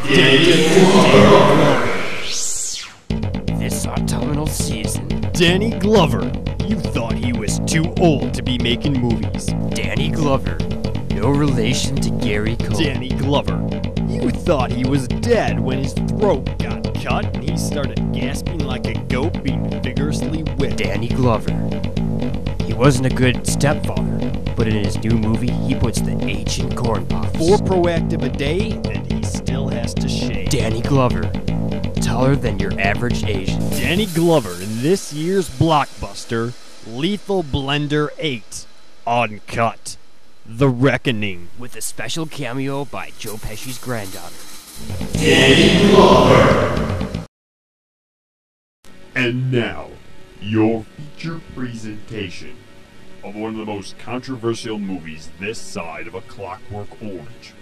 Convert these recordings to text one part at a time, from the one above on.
This autumnal season, Danny Glover. You thought he was too old to be making movies. Danny Glover, no relation to Gary Cole. Danny Glover. You thought he was dead when his throat got cut and he started gasping like a goat being vigorously whipped. Danny Glover. He wasn't a good stepfather, but in his new movie, he puts the H in corn pops. 4 Proactive a day, and he still has to shave. Danny Glover, taller than your average Asian. Danny Glover in this year's blockbuster, Lethal Blender 8, Uncut, The Reckoning. With a special cameo by Joe Pesci's granddaughter. Danny Glover. And now, your feature presentation of one of the most controversial movies this side of A Clockwork Orange.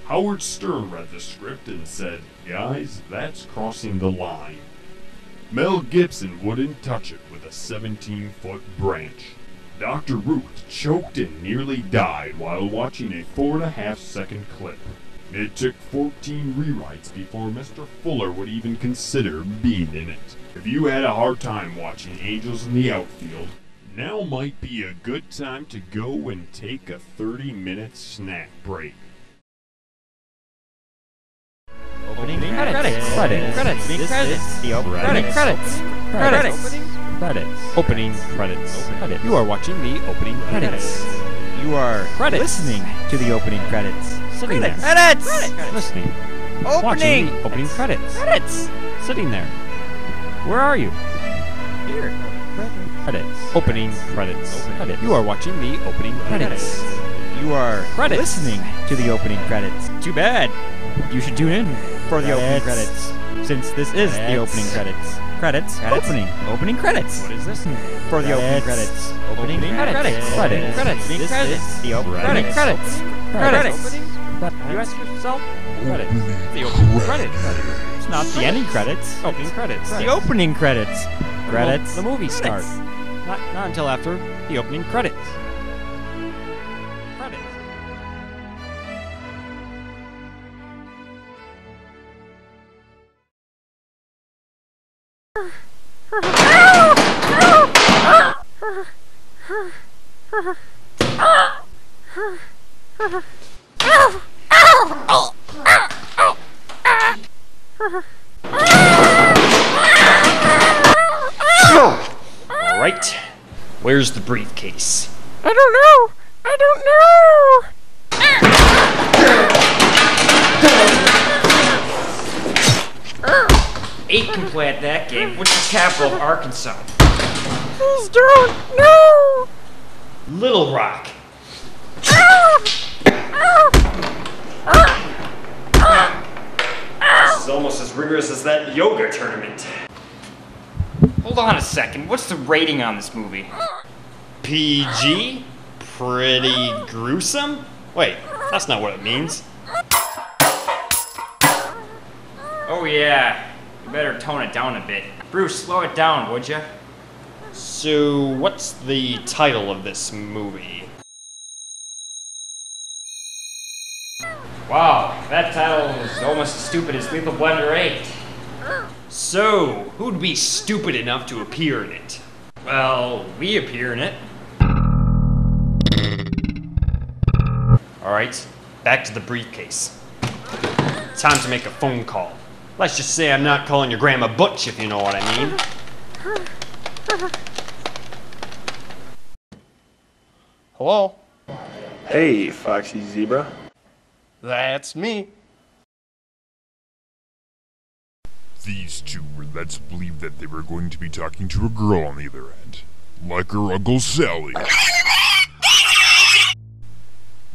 Howard Stern read the script and said, "Guys, that's crossing the line." Mel Gibson wouldn't touch it with a 17-foot branch. Dr. Ruth choked and nearly died while watching a 4.5-second clip. It took 14 rewrites before Mr. Fuller would even consider being in it. If you had a hard time watching Angels in the Outfield, now might be a good time to go and take a 30-minute snack break. Opening credits. The opening credits. Opening credits. You are watching the opening credits. You are listening to the opening credits. Sitting there. Listening. Watching the opening credits. Sitting there. Where are you? Here. Credits. Opening credits. You are watching the opening credits. You are listening to the opening credits. Too bad. You should tune in for the opening credits, since this is the opening credits. Opening credits. What is this? For the opening credits. Opening credits. This is the opening credits. You ask yourself? The opening credits. It's not the ending credits. Opening credits. The opening credits. Credits. The movie starts. Not until after the opening credits. Alright, where's the briefcase? I don't know. 8 can play at that game. What's the capital of Arkansas? Please don't. No. Little Rock. This is almost as rigorous as that yoga tournament. Hold on a second. What's the rating on this movie? PG? Pretty gruesome? Wait, that's not what it means. Oh yeah. You better tone it down a bit. Bruce, slow it down, would ya? So, what's the title of this movie? Wow, that title is almost as stupid as Lethal Blender 8. So, who'd be stupid enough to appear in it? Well, we appear in it. Alright, back to the briefcase. Time to make a phone call. Let's just say I'm not calling your grandma Butch, if you know what I mean. Hello? Hey, Foxy Zebra. That's me. These two were led to believe that they were going to be talking to a girl on the other end. Like her Uncle Sally.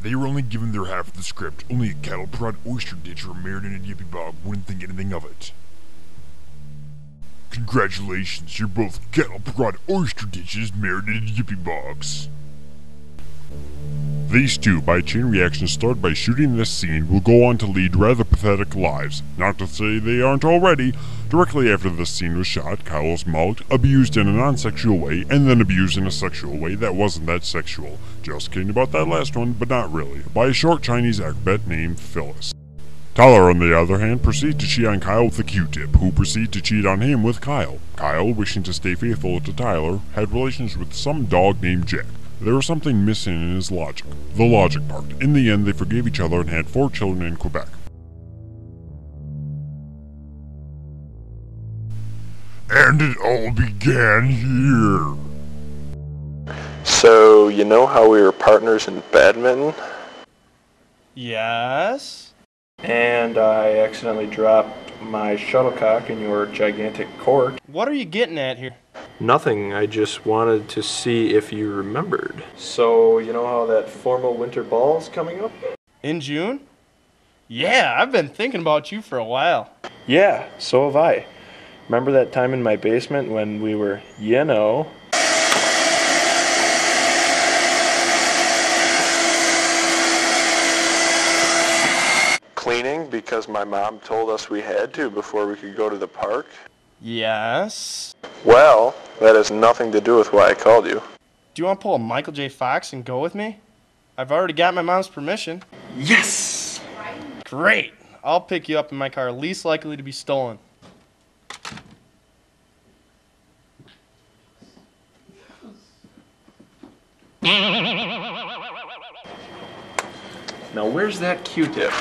They were only given their half of the script. Only a cattle prod oyster ditcher married in a yippee bog wouldn't think anything of it. Congratulations, you're both cattle prod oyster ditches married in yippee bogs. These two, by a chain reaction started by shooting this scene, will go on to lead rather pathetic lives. Not to say they aren't already. Directly after this scene was shot, Kyle was mauled, abused in a non-sexual way, and then abused in a sexual way that wasn't that sexual. Just kidding about that last one, but not really. By a short Chinese acrobat named Phyllis. Tyler, on the other hand, proceeds to cheat on Kyle with a Q-tip, who proceeds to cheat on him with Kyle. Kyle, wishing to stay faithful to Tyler, had relations with some dog named Jack. There was something missing in his logic. The logic part. In the end, they forgave each other and had 4 children in Quebec. And it all began here. So, you know how we were partners in badminton? Yes? And I accidentally dropped my shuttlecock in your gigantic court. What are you getting at here? Nothing, I just wanted to see if you remembered. So, you know how that formal winter ball is coming up? In June? Yeah, I've been thinking about you for a while. Yeah, so have I. Remember that time in my basement when we were, you know... cleaning because my mom told us we had to before we could go to the park? Yes? Well, that has nothing to do with why I called you. Do you want to pull a Michael J. Fox and go with me? I've already got my mom's permission. Yes! Great! I'll pick you up in my car, least likely to be stolen. Now where's that Q-tip?